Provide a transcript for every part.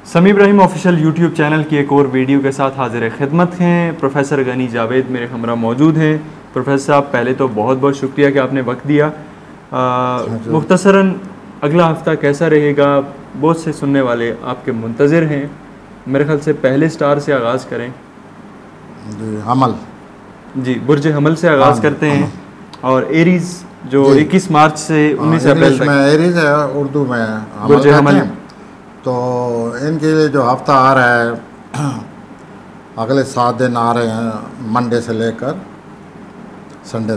समी Ibrahim official YouTube channel की एक और वीडियो के साथ हाजिर खिदमत हैं। प्रोफेसर गनी जावेद मेरे हमरा मौजूद हैं। प्रोफेसर साहब, पहले तो बहुत बहुत शुक्रिया कि आपने वक्त दिया। मुख्तसरन अगला हफ्ता कैसा रहेगा? बहुत से सुनने वाले आपके मुंतज़िर हैं। मेरे ख्याल से पहले स्टार से आगाज़ करें। जी, हमल। जी, बुर्ज हमल से आगाज़ करते हैं। और एरीज़ जो 21 मार्च से 19 अप्रैल तक। एरीज़ है, उर्दू में बुर्ज हमल। तो इनके लिए जो हफ्ता आ रहा है, अगले 7 दिन आ रहे हैं, मंडे से लेकर संडे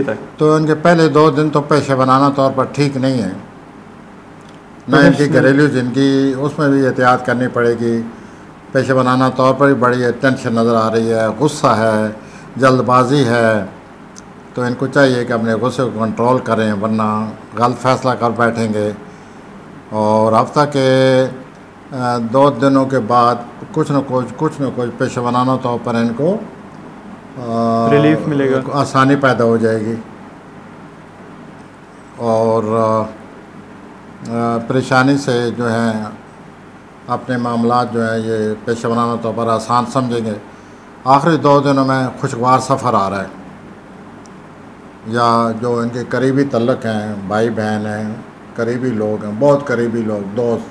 तक। तो इनके पहले 2 दिन तो पेशे बनाना तौर पर ठीक नहीं है ना। इनकी घरेलू ज़िंदगी, उसमें भी एहतियात करनी पड़ेगी। पेशे बनाना तौर पर भी बड़ी टेंशन नज़र आ रही है, गुस्सा है, जल्दबाजी है। तो इनको चाहिए कि अपने गुस्से को कंट्रोल करें, वरना गलत फैसला कर बैठेंगे। और हफ्ता के 2 दिनों के बाद कुछ न कुछ पेशे बनाना तौर पर इनको रिलीफ मिलेगा, आसानी पैदा हो जाएगी और परेशानी से जो है अपने मामलात जो है ये पेशे बनाना तौर पर आसान समझेंगे। आखिरी 2 दिनों में खुशगवार सफ़र आ रहा है, या जो इनके करीबी तल्लक हैं, भाई बहन हैं, करीबी लोग हैं, बहुत करीबी लोग, दोस्त,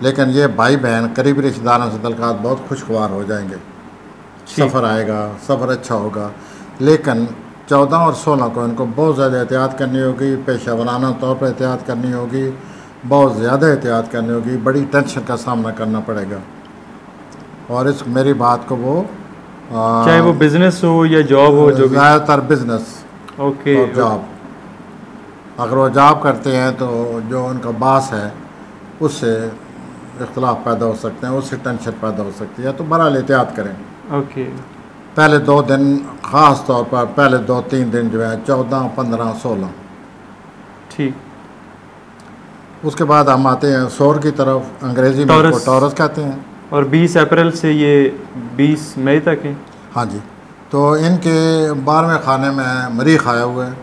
लेकिन ये भाई बहन करीबी रिश्तेदारों से तल्लुकात बहुत खुशगवार हो जाएंगे। सफ़र आएगा, सफ़र अच्छा होगा। लेकिन 14 और 16 को इनको बहुत ज़्यादा एहतियात करनी होगी, पेशा वराना तौर पर एहतियात करनी होगी, बहुत ज़्यादा एहतियात करनी होगी, बड़ी टेंशन का सामना करना पड़ेगा। और इस मेरी बात को वो चाहे वो बिज़नेस हो या जॉब हो, जो ज़्यादातर बिज़नेस और जॉब, अगर वो जॉब करते हैं तो जो उनका बास है उससे इख्तलाफ पैदा हो सकते हैं, उससे टेंशन पैदा हो सकती है। तो बहरहाल एहतियात करें। पहले 2 दिन ख़ास तौर पर, पहले 2-3 दिन जो है 14, 15, 16, ठीक। उसके बाद हम आते हैं सोर की तरफ, अंग्रेज़ी में उसको टॉरस कहते हैं। और 20 अप्रैल से ये 20 मई तक है। हाँ जी। तो इनके 12वें खाने में मरीख आया हुआ है,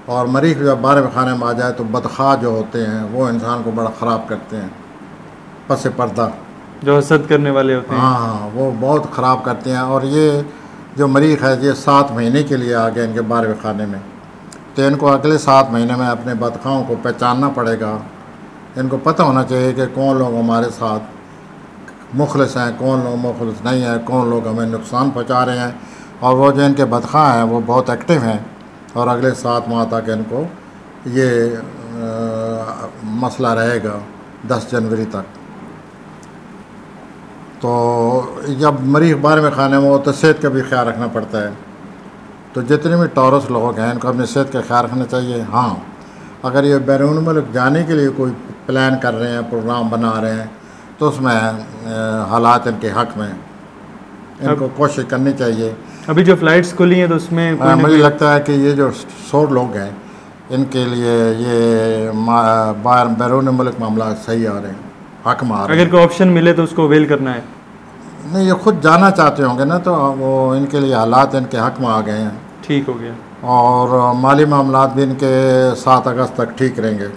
और मरीख जब 12वें खाने में आ जाए तो बदखा जो होते हैं वो इंसान को बड़ा ख़राब करते हैं। पस पर्दा जो हसद करने वाले होते हैं, हाँ, वो बहुत ख़राब करते हैं। और ये जो मरीख है ये 7 महीने के लिए आ गए इनके 12वें खाने में। तो इनको अगले 7 महीने में अपने बदखाओं को पहचानना पड़ेगा। इनको पता होना चाहिए कि कौन लोग हमारे साथ मुखलिस हैं, कौन लोग मुखलिस नहीं हैं, कौन लोग हमें नुकसान पहुँचा रहे हैं। और वो जो इनके बदखा हैं वो बहुत एक्टिव हैं, और अगले 7 माह तक इनको ये मसला रहेगा 10 जनवरी तक। तो जब मरीख 12वें खाने में हो तो सेहत का भी ख्याल रखना पड़ता है। तो जितने भी टॉरस लोग हैं इनको अपनी सेहत का ख्याल रखना चाहिए। हाँ, अगर ये बैरून मुल्क जाने के लिए कोई प्लान कर रहे हैं, प्रोग्राम बना रहे हैं, तो उसमें हालात इनके हक़ में इनको कोशिश करनी चाहिए। अभी जो फ़्लाइट्स खुली हैं तो उसमें मुझे लगता है कि ये जो 100 लोग हैं इनके लिए ये बैरून मुल्क मामला सही आ रहे हैं, हक़ में आ रहे हैं। अगर कोई ऑप्शन मिले तो उसको अवेल करना है। नहीं, ये खुद जाना चाहते होंगे ना, तो वो इनके लिए हालात इनके हक़ में आ गए हैं। ठीक हो गया। और माली मामलात भी इनके 7 अगस्त तक ठीक रहेंगे,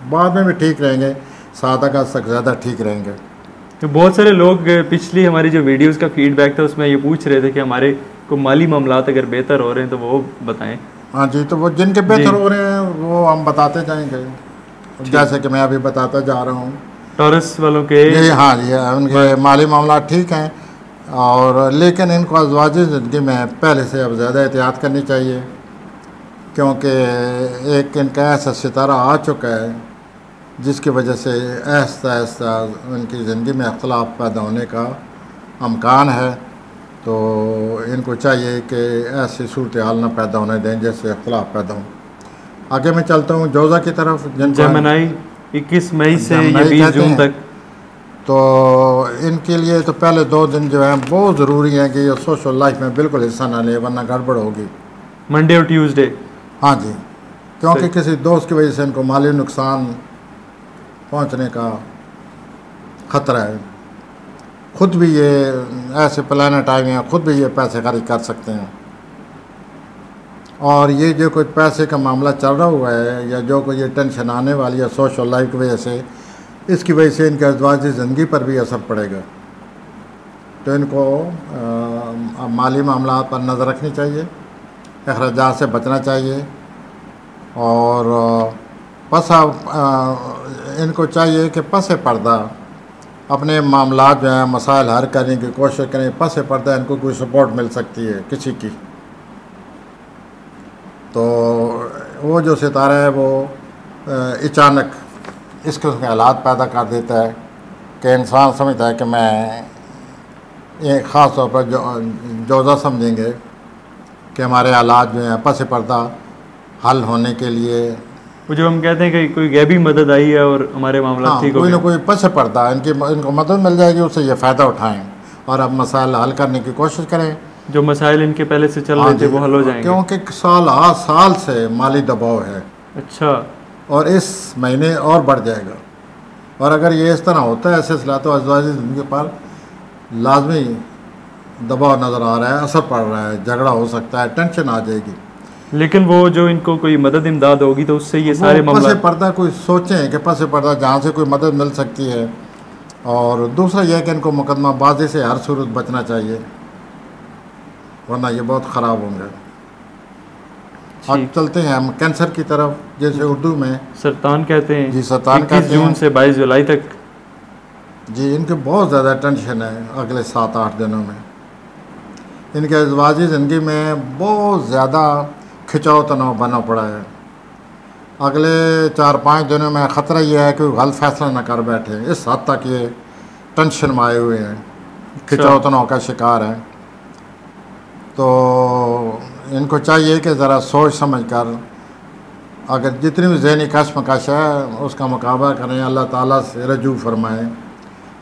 बाद में भी ठीक रहेंगे, 7 अगस्त तक ज़्यादा ठीक रहेंगे। तो बहुत सारे लोग पिछली हमारी जो वीडियोस का फीडबैक था उसमें ये पूछ रहे थे कि हमारे को माली मामलात अगर बेहतर हो रहे हैं तो वो बताएं। हाँ जी, तो वो जिनके बेहतर हो रहे हैं वो हम बताते जाएंगे, जैसे कि मैं अभी बताता जा रहा हूँ। टॉरस वालों के हाँ जी, उनके माली मामला ठीक हैं, और लेकिन इनको अज़वाजी ज़िंदगी में पहले से अब ज़्यादा एहतियात करनी चाहिए, क्योंकि एक इनका ऐसा सितारा आ चुका है जिसकी वजह से आहिस्ता आहिस्ता उनकी ज़िंदगी में अख्तलाफ पैदा होने का अमकान है। तो इनको चाहिए कि ऐसी सूरत हाल न पैदा होने दें जैसे अख्तलाफ पैदा हों। आगे मैं चलता हूँ जोज़ा की तरफ। जमनाई 21 मई से 20 जून तक। तो इनके लिए तो पहले 2 दिन जो हैं बहुत ज़रूरी है कि ये सोशल लाइफ में बिल्कुल हिस्सा ना ले, वरना गड़बड़ होगी। मंडे और ट्यूसडे। हाँ जी, क्योंकि किसी दोस्त की वजह से इनको माली नुकसान पहुंचने का ख़तरा है। ख़ुद भी ये ऐसे प्लानट आए हैं, ख़ुद भी ये पैसे खर्च कर सकते हैं। और ये जो कोई पैसे का मामला चल रहा हुआ है, या जो कोई ये टेंशन आने वाली है सोशल लाइफ की वजह से, इसकी वजह से इनके अज़वाजी ज़िंदगी पर भी असर पड़ेगा। तो इनको माली मामला पर नज़र रखनी चाहिए, अखराजात से बचना चाहिए, और इनको चाहिए कि पस पर्दा अपने मामला जो हैं मसाइल हल करने की कोशिश करें। पस पर्दा इनको कोई सपोर्ट मिल सकती है किसी की, तो वो जो सितारा है वो अचानक इस किस्म के हालात पैदा कर देता है कि इंसान समझता है कि मैं ये ख़ास तौर पर जोज़ा समझेंगे कि हमारे हालात जो हैं पस पर्दा हल होने के लिए, वो जो हम कहते हैं कि कोई गैबी मदद आई है और हमारे मामला ठीक हो कोई गए, ना कोई पस पर्दा इनको मदद मिल जाएगी, उससे ये फ़ायदा उठाएं और अब मसाइल हल करने की कोशिश करें। जो मसाइल इनके पहले से चल रहे थे वो हल हो जाएंगे, क्योंकि साल से माली दबाव है। अच्छा, और इस महीने और बढ़ जाएगा, और अगर ये इस तरह होता है सिलसिला तो अज़वाजी ज़िंदगी पर लाजमी दबाव नज़र आ रहा है, असर पड़ रहा है, झगड़ा हो सकता है, टेंशन आ जाएगी। लेकिन वो जो इनको कोई मदद इमदाद होगी तो उससे ये सारे मामला पस पर्दा कोई सोचें कि पस पर्दा जहाँ से कोई मदद मिल सकती है। और दूसरा यह है कि इनको मुकदमाबाजी से हर सूरत बचना चाहिए, वरना ये बहुत ख़राब होंगे। अब चलते हैं हम कैंसर की तरफ, जैसे उर्दू में सरतान कहते हैं। जी, सरतान 21 जून से 22 जुलाई तक। जी, इनके बहुत ज़्यादा टेंशन है अगले 7-8 दिनों में। इनके अज़वाजी ज़िंदगी में बहुत ज़्यादा खिंचाव तनाव बना पड़ा है। अगले 4-5 दिनों में ख़तरा यह है कि गलत फैसला न कर बैठे, इस हद तक ये टेंशन में आए हुए हैं, खिंचाव तनाव का शिकार है। तो इनको चाहिए कि ज़रा सोच समझ कर अगर जितनी भी ज़हनी कशमकश है उसका मुकाबला करें, अल्लाह ताला से रजू फरमाएँ,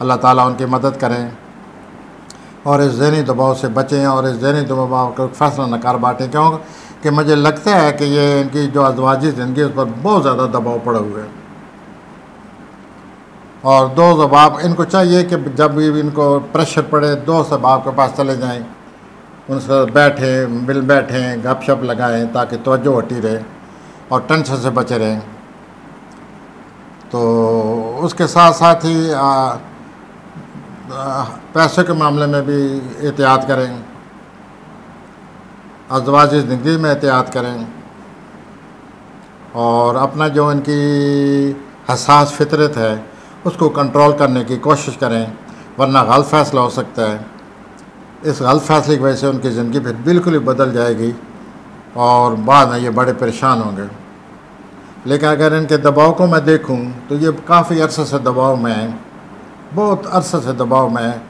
अल्लाह ताला उनकी मदद करें और इस ज़हनी दबाव से बचें और इस ज़हनी दबाव का फैसला न कर बाटें। क्योंकि मुझे लगता है कि ये इनकी जो अज़वाजी ज़िंदगी है उस पर बहुत ज़्यादा दबाव पड़ा हुआ है। और दोस्त अहबाब इनको चाहिए कि जब भी इनको प्रेशर पड़े दोस्त अहबाब के पास चले जाएँ, उनसे बैठें गपशप लगाएं ताकि तवज्जो हटी रहे और टेंशन से बचे रहें। तो उसके साथ साथ ही पैसे के मामले में भी एहतियात करें, अज़वाजी ज़िंदगी में एहतियात करें और अपना जो इनकी हसास फितरत है उसको कंट्रोल करने की कोशिश करें, वरना गलत फ़ैसला हो सकता है। इस गलत फैसले की वजह से उनकी ज़िंदगी फिर बिल्कुल ही बदल जाएगी और बाद में ये बड़े परेशान होंगे। लेकिन अगर इनके दबाव को मैं देखूं तो ये काफ़ी अरसे से दबाव में है, बहुत अरसे से दबाव में है,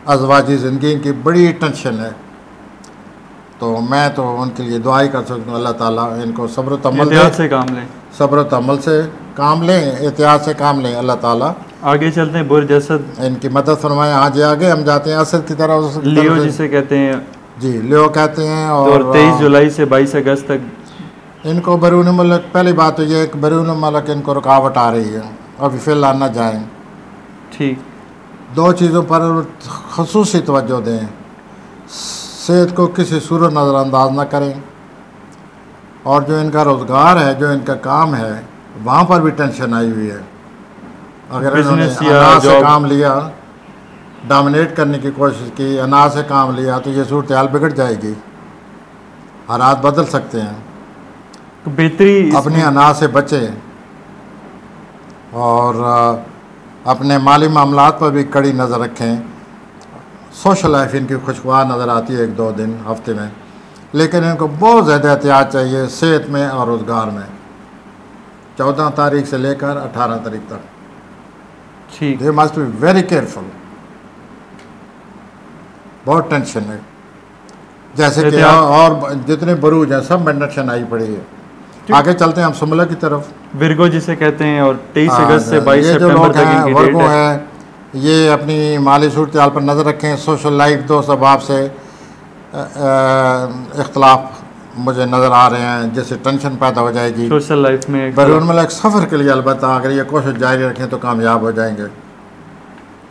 अज़वाजी ज़िंदगी की बड़ी टेंशन है। तो मैं तो उनके लिए दुआ ही कर सकता हूँ, अल्लाह ताला इनको सब्र तमल से काम लें, सब्र तमल से काम लें, एहतियात से काम लें। अल्लाह ताला आगे चलते हैं। बुर्ज असद इनकी मदद फरमाएं। आज आगे हम जाते हैं असद की तरफ, लियो जिसे कहते हैं। जी, लियो कहते हैं। और 23 जुलाई से 22 अगस्त तक इनको बैरून मुल्क, पहली बात तो ये है कि बैरून मुल्क इनको रुकावट आ रही है, अभी फ़िलहाल ना जाएँ। ठीक, 2 चीज़ों पर ख़ुसूसी तवज्जो दें, सेहत को किसी सूरत नज़रअंदाज ना करें, और जो इनका रोज़गार है, जो इनका काम है, वहाँ पर भी टेंशन आई हुई है। अगर इन्होंने अनाज से काम लिया, डोमिनेट करने की कोशिश की, अनाज से काम लिया, तो ये सूरत हाल बिगड़ जाएगी, हालात बदल सकते हैं। तो बेहतरी अपने अनाज से बचें और अपने माली मामलात पर भी कड़ी नज़र रखें। सोशल लाइफ इनकी खुशगवार नज़र आती है 1-2 दिन हफ्ते में, लेकिन इनको बहुत ज़्यादा एहतियात चाहिए सेहत में और रोज़गार में। 14 तारीख से लेकर 18 तारीख तक ठीक, they must be very careful. बहुत टेंशन है, जैसे कि और जितने बरूज हैं सब में टेंशन आई पड़ी है। आगे चलते हैं हम सुमला की तरफ, विर्गो जिसे कहते हैं। और 23 अगस्त से 22 ये जो सितंबर लोग तक हैं इनकी वर्गो डेट है। हैं, ये अपनी माली सूरत हाल पर नज़र रखें। सोशल लाइफ दोस्त अहबाब से इख्तलाफ मुझे नज़र आ रहे हैं, जैसे टेंशन पैदा हो जाएगी सोशल लाइफ में। बैरून मुल्क सफ़र के लिए अलबत्ता अगर ये कोशिश जारी रखें तो कामयाब हो जाएंगे।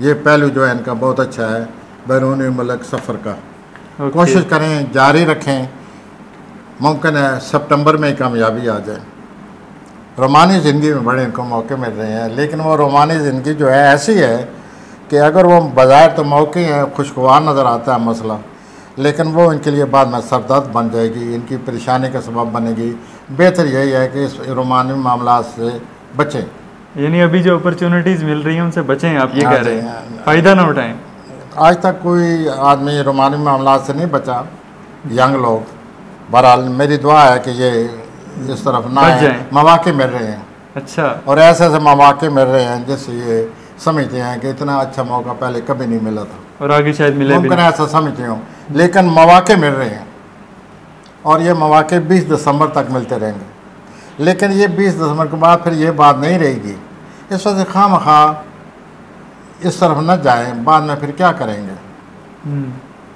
ये पहलू जो है इनका बहुत अच्छा है, बैरून मुल्क सफ़र का कोशिश करें, जारी रखें। मुमकिन है सितंबर में ही कामयाबी आ जाए। रोमानी ज़िंदगी में बड़े इनको मौके मिल रहे हैं, लेकिन वो रोमानी ज़िंदगी जो है ऐसी है कि अगर वो बज़ाहिर तो मौके हैं, खुशगवार नज़र आता है मसला, लेकिन वो इनके लिए बाद में सरदर्द बन जाएगी, इनकी परेशानी का सबब बनेगी। बेहतर यही है कि इस रोमानी मामला से बचें। यानी अभी जो अपॉर्चुनिटीज़ मिल रही हैं उनसे बचें, आप ये कह रहे हैं, फ़ायदा ना उठाएं। आज तक कोई आदमी रोमानी मामला से नहीं बचा, यंग लोग। बहरहाल मेरी दुआ है कि ये इस तरफ ना आए, मौके मिल रहे हैं। अच्छा। और ऐसे ऐसे मौके मिल रहे हैं जिससे ये समझते हैं कि इतना अच्छा मौका पहले कभी नहीं मिला था और आगे शायद मिले भी। मुमकिन ऐसा समझते हो, लेकिन मौके मिल रहे हैं और ये मौके 20 दिसंबर तक मिलते रहेंगे। लेकिन ये 20 दिसंबर के बाद फिर ये बात नहीं रहेगी। इस वजह से खामखा इस तरफ न जाएं, बाद में फिर क्या करेंगे।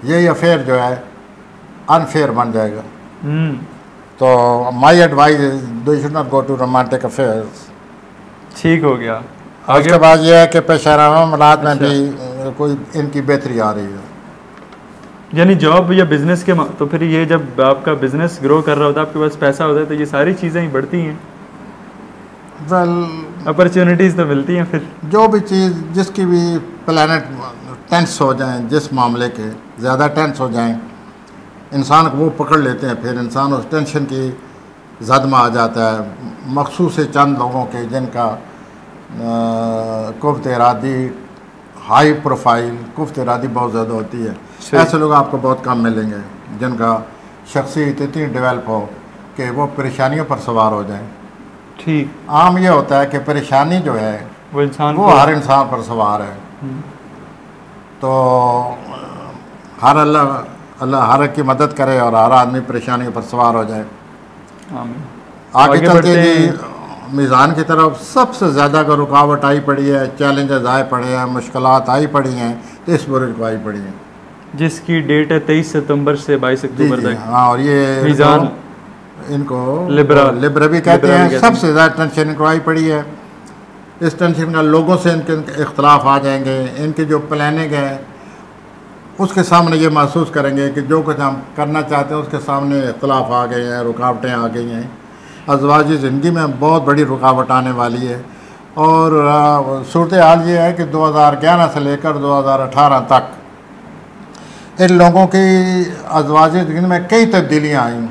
यही अफेयर जो है अनफेयर बन जाएगा। तो my advice is they should not go to romantic affairs. ठीक हो गया। उसके बाद ये है कि पेशेवराना मामलात में भी कोई इनकी बेहतरी आ रही है। यानी जॉब या बिजनेस के तो फिर ये जब आपका बिजनेस ग्रो कर रहा होता है, आपके पास पैसा होता है, तो ये सारी चीज़ें ही बढ़ती हैं। अपॉर्चुनिटीज़ तो मिलती हैं। फिर जो भी चीज़ जिसकी भी प्लानट टेंस हो जाएं, जिस मामले के ज़्यादा टेंस हो जाएं, इंसान को वो पकड़ लेते हैं, फिर इंसान उस टेंशन की जद में आ जाता है। मखसूस चंद लोगों के जिनका कुफ्त इरादी हाई प्रोफाइल, कुफ्त इरादी बहुत ज़्यादा होती है, ऐसे लोग आपको बहुत कम मिलेंगे जिनका शख्सियत इतनी डेवलप हो कि वो परेशानियों पर सवार हो जाएं। ठीक। आम ये होता है कि परेशानी जो है वो हर इंसान पर सवार है। तो हर अल्लाह हर की मदद करे और हर आदमी परेशानी पर सवार हो जाए। आगे चलते जी मीज़ान की तरफ सबसे ज़्यादा अगर रुकावट आई पड़ी है, चैलेंजेस आए पड़े हैं, मुश्किलात आई पड़ी हैं, तो इस बुरुज को आई पड़ी हैं, जिसकी डेट है 23 सितंबर से 22 अक्टूबर तक। हाँ, और ये मीज़ान इनको लिब्रा भी कहते हैं। सबसे ज़्यादा टेंशन इनको आई पड़ी है। इस टेंशन का लोगों से इनके इख्तलाफ आ जाएंगे। इनकी जो प्लानिंग है उसके सामने ये महसूस करेंगे कि जो कुछ हम करना चाहते हैं उसके सामने इख्तलाफ आ गए हैं, रुकावटें आ गई हैं। अज़वाजी ज़िंदगी में बहुत बड़ी रुकावट आने वाली है। और सूरत हाल ये है कि 2011 से लेकर 2018 तक इन लोगों की अज़वाजी ज़िंदगी में कई तब्दीलियाँ आई।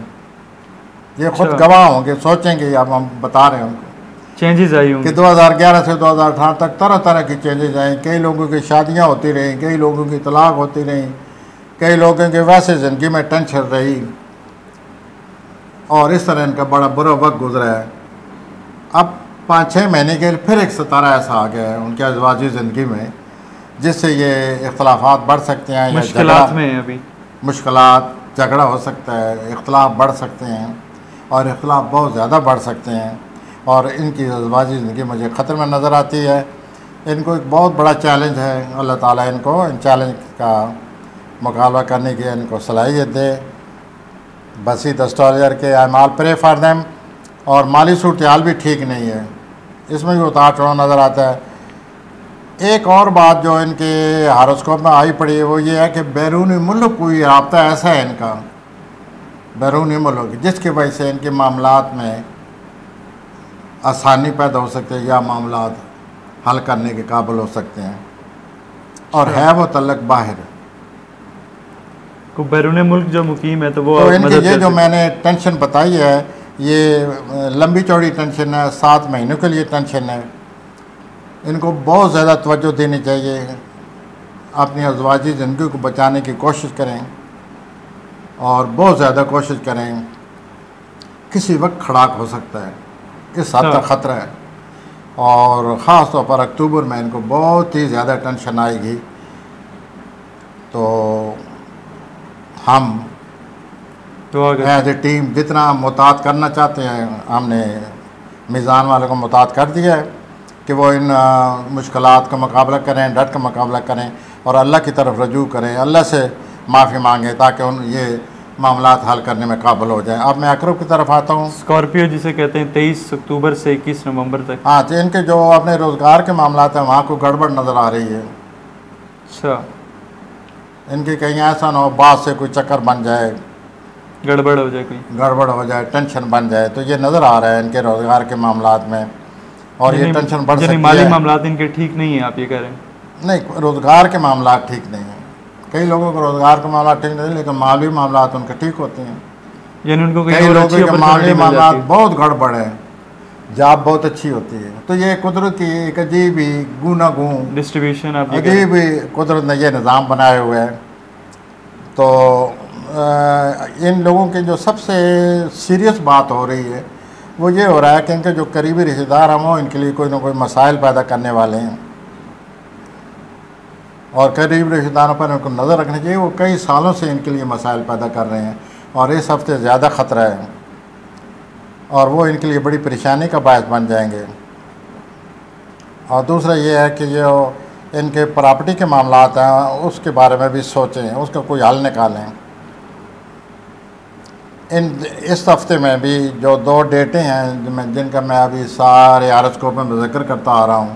ये खुद गवाह होंगे, सोचेंगे, अब हम बता रहे हैं उनको चेंजेस आई होंगी कि 2011 से 2018 तक तरह तरह की चेंजेस आई। कई लोगों की शादियां होती रहीं, कई लोगों की तलाक होती रहीं, कई लोगों की वैसे ज़िंदगी में टेंशन रही और इस तरह इनका बड़ा बुरा वक्त गुजरा है। अब 5-6 महीने के फिर एक सितारा ऐसा आ गया है उनकी अज़वाजी ज़िंदगी में जिससे ये इख्तलाफात बढ़ सकते हैं, मुश्किलात में अभी मुश्किलात, झगड़ा हो सकता है, इख्तलाफ बढ़ सकते हैं और इख्तलाफ बहुत ज़्यादा बढ़ सकते हैं। और इनकी अज़वाजी ज़िंदगी मुझे ख़तरे में नज़र आती है। इनको एक बहुत बड़ा चैलेंज है। अल्लाह ताला इनको इन चैलेंज का मुकाबला करने की इनको सलाहियत दे। बसी दस्टोलियर के अमाल प्रे फॉर देम। और माली सूरत हाल भी ठीक नहीं है, इसमें भी उतार चढ़ाव नज़र आता है। एक और बात जो इनके हारोस्कोप में आई पड़ी है वो ये है कि बैरूनी मुल्क कोई राब्ता ऐसा है इनका, बैरूनी मुल्क, जिसकी वजह से इनके मामलात में आसानी पैदा हो सकती है या मामलात हल करने के काबिल हो सकते हैं। और है वो तल्लक बाहर को बैरून मुल्क जो मुकीम है, तो वो तो इनकी ये जो मैंने टेंशन बताई है ये लंबी चौड़ी टेंशन है, 7 महीनों के लिए टेंशन है। इनको बहुत ज़्यादा तवज्जो देनी चाहिए, अपनी अज़वाजी ज़िंदगी को बचाने की कोशिश करें और बहुत ज़्यादा कोशिश करें। किसी वक्त खड़ाक हो सकता है, इस हद तक ख़तरा है। और ख़ास तौर पर अक्टूबर में इनको बहुत ही ज़्यादा टेंशन आएगी। तो हम एज ए टीम जितना मुताद करना चाहते हैं, हमने मीज़ान वालों को मुताद कर दिया है कि वो इन मुश्किलात का मुकाबला करें, डट का मुकाबला करें और अल्लाह की तरफ रजू करें, अल्लाह से माफ़ी मांगें ताकि उन ये मामलात हल करने में काबिल हो जाए। अब मैं अकरब की तरफ आता हूँ। स्कॉर्पियो जिसे कहते हैं 23 अक्टूबर से 21 नवंबर तक। हाँ, तो इनके जो अपने रोज़गार के मामलात हैं वहाँ को गड़बड़ नज़र आ रही है। अच्छा, इनकी कहीं ऐसा ना हो बात से कोई चक्कर बन जाए गड़बड़ हो जाए, कोई गड़बड़ हो जाए, टेंशन बन जाए, तो ये नज़र आ रहा है इनके रोज़गार के मामलात में, और ये टेंशन बढ़ सकती है। माली मामलात इनके ठीक नहीं है, आप ये कह रहे हैं? नहीं, रोज़गार के मामलात ठीक नहीं हैं। कई लोगों को रोज़गार के मामला ठीक नहीं, लेकिन माली मामलात उनके ठीक होते हैं। यानी उनको कई लोगों के माली मामलात बहुत गड़बड़ है, जॉब बहुत अच्छी होती है। तो ये कुदरत की एक अजीब ही गूनागूं डिस्ट्रीब्यूशन, अजीब ही कुदरत ने ये निज़ाम बनाए हुए है। तो इन लोगों की जो सबसे सीरियस बात हो रही है वो ये हो रहा है कि इनके जो करीबी रिश्तेदार हैं वो इनके लिए कोई ना कोई मसाइल पैदा करने वाले हैं, और करीबी रिश्तेदारों पर इनको नज़र रखनी चाहिए। वो कई सालों से इनके लिए मसाइल पैदा कर रहे हैं, और इस हफ्ते ज़्यादा ख़तरा है, और वो इनके लिए बड़ी परेशानी का बायस बन जाएंगे। और दूसरा ये है कि जो इनके प्रॉपर्टी के मामलात हैं उसके बारे में भी सोचें, उसका कोई हल निकालें। इस हफ्ते में भी जो 2 डेटें हैं जिनका मैं अभी सारे आरस्कोप में जिक्र करता आ रहा हूँ,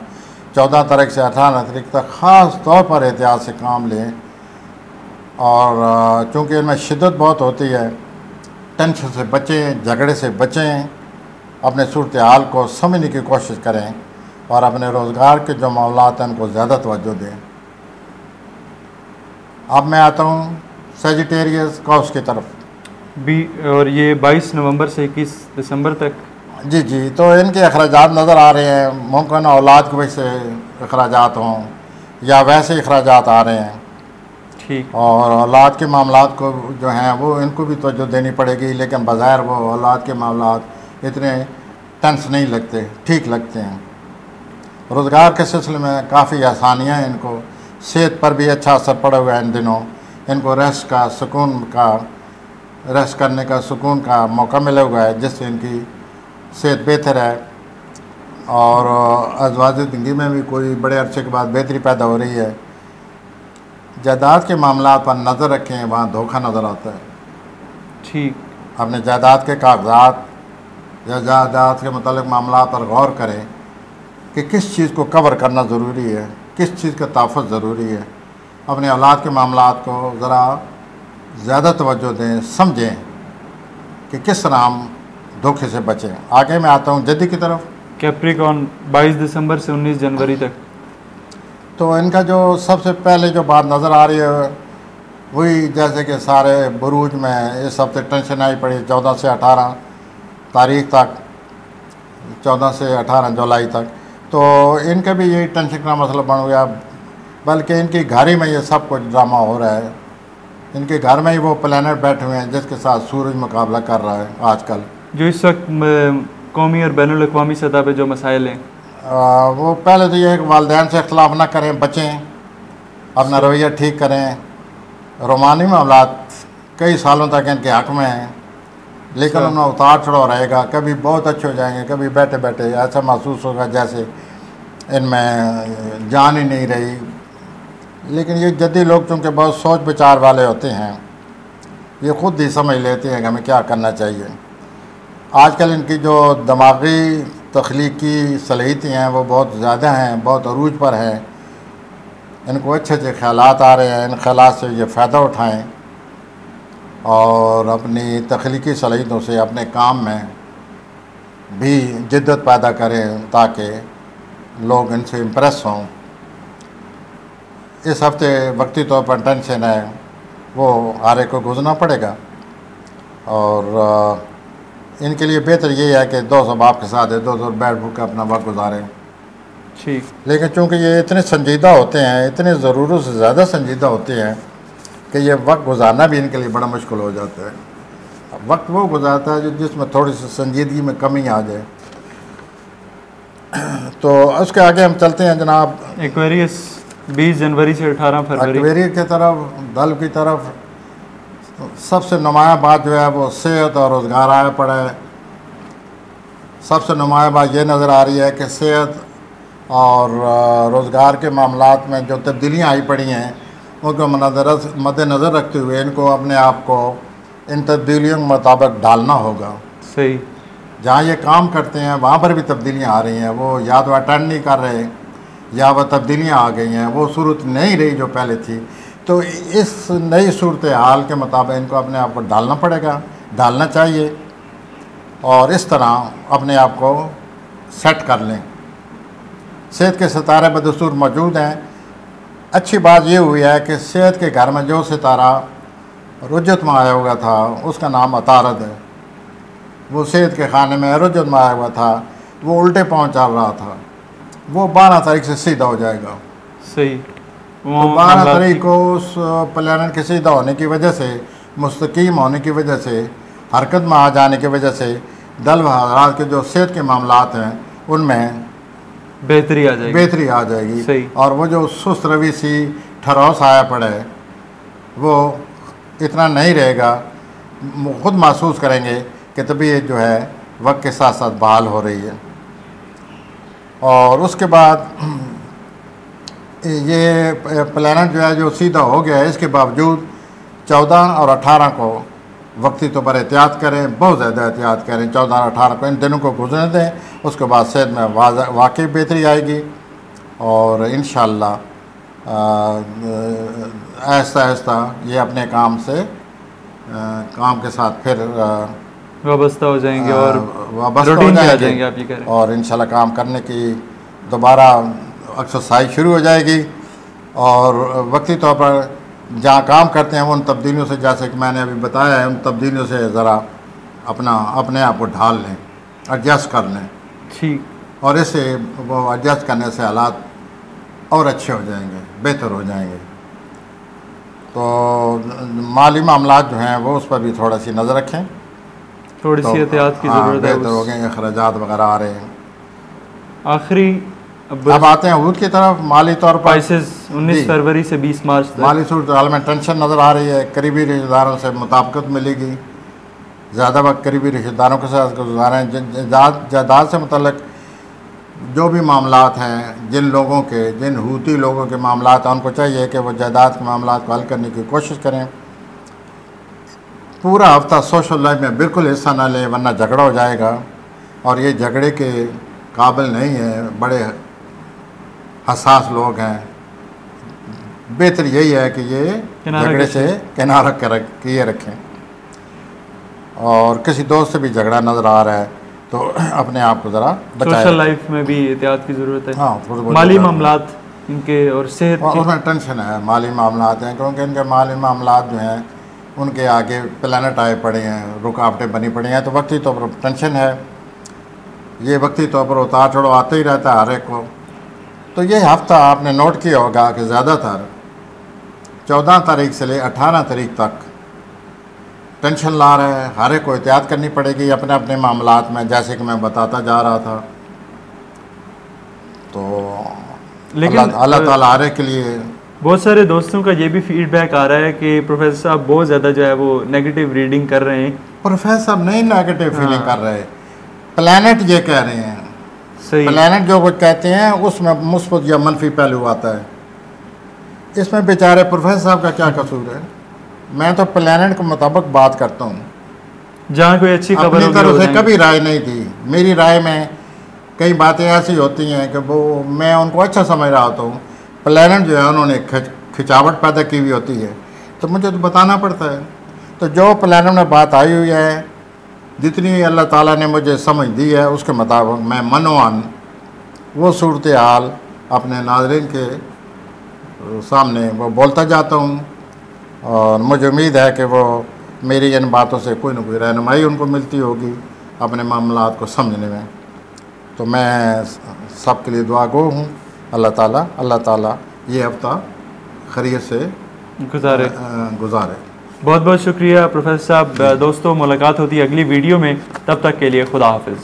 14 तारीख से 18 तारीख तक ख़ास तौर पर एहतियात से काम लें, और चूँकि इनमें शिद्दत बहुत होती है, टेंशन से बचें, झगड़े से बचें, अपने सूरत हाल को समझने की कोशिश करें, और अपने रोज़गार के जो मामलात हैं उनको ज़्यादा तवज्जो दें। अब मैं आता हूँ सेजिटेरियस कॉज की तरफ भी, और ये 22 नवंबर से 21 दिसंबर तक। जी, तो इनके अखराजात नज़र आ रहे हैं। मुमकिन औलाद की वजह से अखराजात हों या वैसे अखराजात आ रहे हैं, ठीक। और औलाद के मामलात को जो हैं वो इनको भी तवज्जो देनी पड़ेगी, लेकिन बज़ाहिर वो औलाद के मामलात इतने टेंस नहीं लगते, ठीक लगते हैं। रोज़गार के सिलसिले में काफ़ी आसानियाँ हैं इनको, सेहत पर भी अच्छा असर पड़ा हुआ है इन दिनों। इनको रेस्ट करने का सुकून का मौका मिला हुआ है, जिससे इनकी सेहत बेहतर है, और अज़वाज ज़िंदगी में भी कोई बड़े अरसे के बाद बेहतरी पैदा हो रही है। जायदाद के मामला पर नज़र रखें, वहाँ धोखा नज़र आता है। ठीक। अपने जायदाद के कागजात या जायदाद के मुतालिक मामला पर गौर करें कि किस चीज़ को कवर करना ज़रूरी है, किस चीज़ का तहफ़्फ़ुज़ ज़रूरी है। अपने औलाद के मामलात को ज़रा ज़्यादा तवज्जो दें, समझें कि किस तरह हम धोखे से बचें। आगे मैं आता हूँ जद्दी की तरफ। कैप्रिकॉन 22 दिसंबर से 19 जनवरी तक। तो इनका जो सबसे पहले जो बात नज़र आ रही है वही, जैसे कि सारे बुरूज में इस हफ्ते टेंशन आई पड़ी 14 से 18 तारीख तक, 14 से 18 जुलाई तक। तो इनका भी यही टेंशन का मसला बन गया, बल्कि इनकी घर ही में ये सब कुछ ड्रामा हो रहा है। इनके घर में ही वो प्लैनेट बैठे हुए हैं जिसके साथ सूरज मुकाबला कर रहा है आजकल। जो इस वक्त कौमी और बैनुल अक़वामी सतह पे जो मसाइल हैं, वो पहले तो ये है कि वालिदैन से इख्तलाफ ना करें, बचें, अपना रवैया ठीक करें। रोमानी मामलात कई सालों तक इनके हक़ में हैं, लेकिन उनमें उतार चढ़ाव रहेगा। कभी बहुत अच्छे हो जाएंगे, कभी बैठे बैठे ऐसा महसूस होगा जैसे इनमें जान ही नहीं रही। लेकिन ये जद्दी लोग चूँकि बहुत सोच विचार वाले होते हैं, ये ख़ुद ही समझ लेते हैं कि हमें क्या करना चाहिए। आजकल इनकी जो दिमागी तख्लीकी सलाहियतें हैं वो बहुत ज़्यादा हैं, बहुत अरूज पर हैं। इनको अच्छे अच्छे ख़यालात आ रहे हैं, इन ख़यालात से ये फ़ायदा उठाएं और अपनी तख्लीकी सलाहियतों से अपने काम में भी जिद्दत पैदा करें ताकि लोग इनसे इम्प्रेस हों। इस हफ्ते वक्ती तौर पर टेंशन है वो हर एक को गुजरना पड़ेगा, और इनके लिए बेहतर ये है कि 2 सब आपके साथ है, 2 बैठ भूख अपना वक्त गुजारें। ठीक। लेकिन चूँकि ये इतने संजीदा होते हैं, इतने ज़रूरत से ज़्यादा संजीदा होते हैं कि ये वक्त गुजारना भी इनके लिए बड़ा मुश्किल हो जाता है। वक्त वो गुजारता है जिसमें थोड़ी सी संजीदगी में कमी आ जाए। तो उसके आगे हम चलते हैं जनाब एक्वेरियस 20 जनवरी से 18 फरवरी। एक्वेरियस की तरफ, दल की तरफ। सबसे नुमाया बात जो है वो सेहत और रोज़गार आया पड़ा है। सबसे नुमाया बात ये नज़र आ रही है कि सेहत और रोज़गार के मामलात में जो तब्दीलियाँ आई पड़ी हैं उनको मद्देनज़र रखते हुए इनको अपने आप को इन तब्दीलियों के मुताबिक डालना होगा। सही। जहाँ ये काम करते हैं वहाँ पर भी तब्दीलियाँ आ रही हैं, वो या तो अटेंड नहीं कर रहे या वह तब्दीलियाँ आ गई हैं, वो सूरत नहीं रही जो पहले थी। तो इस नई सूरत हाल के मुताबिक इनको अपने आप को डालना पड़ेगा डालना चाहिए और इस तरह अपने आप को सेट कर लें। सेहत के सितारे बदस्तूर मौजूद हैं। अच्छी बात ये हुई है कि सेहत के घर में जो सितारा रुजत में आया हुआ था उसका नाम अतारद है। वो सेहत के खाने में रुजत में आया हुआ था, वो उल्टे पाँव चल रहा था, वो 12 तारीख से सीधा हो जाएगा। सही। तो 12 तारीख को उस प्लैनेट के सीधा होने की वजह से, मुस्तकीम होने की वजह से, हरकत में आ जाने की वजह से दल व हज़रात के जो सेहत के मामलात हैं उनमें बेहतरी आ जाएगी। सही। और वो जो सुस्त रवि सी ठहराव साया पड़े वो इतना नहीं रहेगा। खुद महसूस करेंगे कि तबीयत जो है वक्त के साथ साथ बहाल हो रही है। और उसके बाद ये प्लैनेट जो है जो सीधा हो गया है, इसके बावजूद 14 और 18 को वक्ती तौर पर एहतियात करें, बहुत ज़्यादा एहतियात करें। 14 और 18 को इन दिनों को गुजरने दें, उसके बाद सेहत में वाकई बेहतरी आएगी और इंशाअल्लाह आहिस्ता आहिस्ता ये अपने काम के साथ फिर वाबस्ता हो जाएंगे और वाबस्ता हो जाएंगे आप ये कह रहे हैं। और इंशाल्लाह काम करने की दोबारा एक्सरसाइज शुरू हो जाएगी और वक्ती तौर पर जहाँ काम करते हैं उन तब्दीलियों से, जैसे कि मैंने अभी बताया है, उन तब्दीलियों से ज़रा अपने आप को ढाल लें, एडजस्ट कर लें। ठीक। और इससे वो एडजस्ट करने से हालात और अच्छे हो जाएंगे, बेहतर हो जाएंगे। तो माली मामलात जो हैं वो उस पर भी थोड़ा सी नज़र रखें, थोड़ी सी एहतियात की ज़रूरत है। बेहतर हो गए, अखराजात वगैरह आ रहे हैं। आखिरी अब आते हैं हूद की तरफ। माली तौर पर 19 फरवरी से 20 मार्च तक माली सूरत हाल में टेंशन नज़र आ रही है। करीबी रिश्तेदारों से मुताबिकत मिलेगी, ज़्यादा वक्त करीबी रिश्तेदारों के साथ गुजारें। जायदाद से मुतल्लिक जो भी मामलात हैं, जिन हूती लोगों के मामलात हैं, उनको चाहिए कि वो जायदाद के मामलात को हल करने की कोशिश करें। पूरा हफ्ता सोशल लाइफ में बिल्कुल हिस्सा न लें, वरना झगड़ा हो जाएगा और ये झगड़े के काबिल नहीं है। बड़े हसास लोग हैं। बेहतर यही है कि ये झगड़े से किनारा किए रखें। और किसी दोस्त से भी झगड़ा नज़र आ रहा है तो अपने आप को ज़रा बचाएं। सोशल लाइफ में भी एहतियात की ज़रूरत है। हाँ, माली मामलात इनके और सेहत उसमें टेंशन है। माली मामलात हैं क्योंकि इनके माली मामलात जो हैं उनके आगे प्लैनेट आए पड़े हैं, रुकावटें बनी पड़ी हैं, तो वक्ती तौर पर टेंशन है। ये वक्ती तौर पर उतार चढ़ाव आते ही रहता है हर एक को। तो ये हफ्ता आपने नोट किया होगा कि ज़्यादातर 14 तारीख से ले 18 तारीख तक टेंशन ला रहे हैं। हर एक को एहतियात करनी पड़ेगी अपने अपने मामलात में, जैसे कि मैं बताता जा रहा था। तो लेकिन अल्लाह ताला हर एक के लिए। बहुत सारे दोस्तों का ये भी फीडबैक आ रहा है कि प्रोफेसर साहब बहुत ज़्यादा जो है वो नेगेटिव रीडिंग कर रहे हैं। प्रोफेसर साहब नहीं नेगेटिव फीलिंग कर रहे, प्लैनेट ये कह रहे हैं। सही। प्लैनेट जो कुछ कहते हैं उसमें मुस्बत या मनफी पहलू आता है। इसमें बेचारे प्रोफेसर साहब का क्या कसूर है? मैं तो प्लैनेट के मुताबिक बात करता हूँ। जहाँ कोई अच्छी खबर अपनी तरफ से कभी राय नहीं दी। मेरी राय में कई बातें ऐसी होती हैं कि वो मैं उनको अच्छा समझ रहा होता हूँ। प्लैनेट जो है उन्होंने खिंचावट पैदा की हुई होती है तो मुझे तो बताना पड़ता है। तो जो प्लैनेट में बात आई हुई है, जितनी अल्लाह ताला ने मुझे समझ दी है, उसके मुताबिक मैं मनोअन वो सूरत हाल अपने नाज़रीन के सामने वो बोलता जाता हूँ। और मुझे उम्मीद है कि वो मेरी इन बातों से कोई ना कोई रहनुमाई उनको मिलती होगी अपने मामलात को समझने में। तो मैं सब के लिए दुआ गो हूँ। अल्लाह ताला ये हफ्ता खैरियत से गुजारे। बहुत बहुत शुक्रिया प्रोफेसर साहब। दोस्तों, मुलाकात होती है अगली वीडियो में। तब तक के लिए खुदा हाफिज़।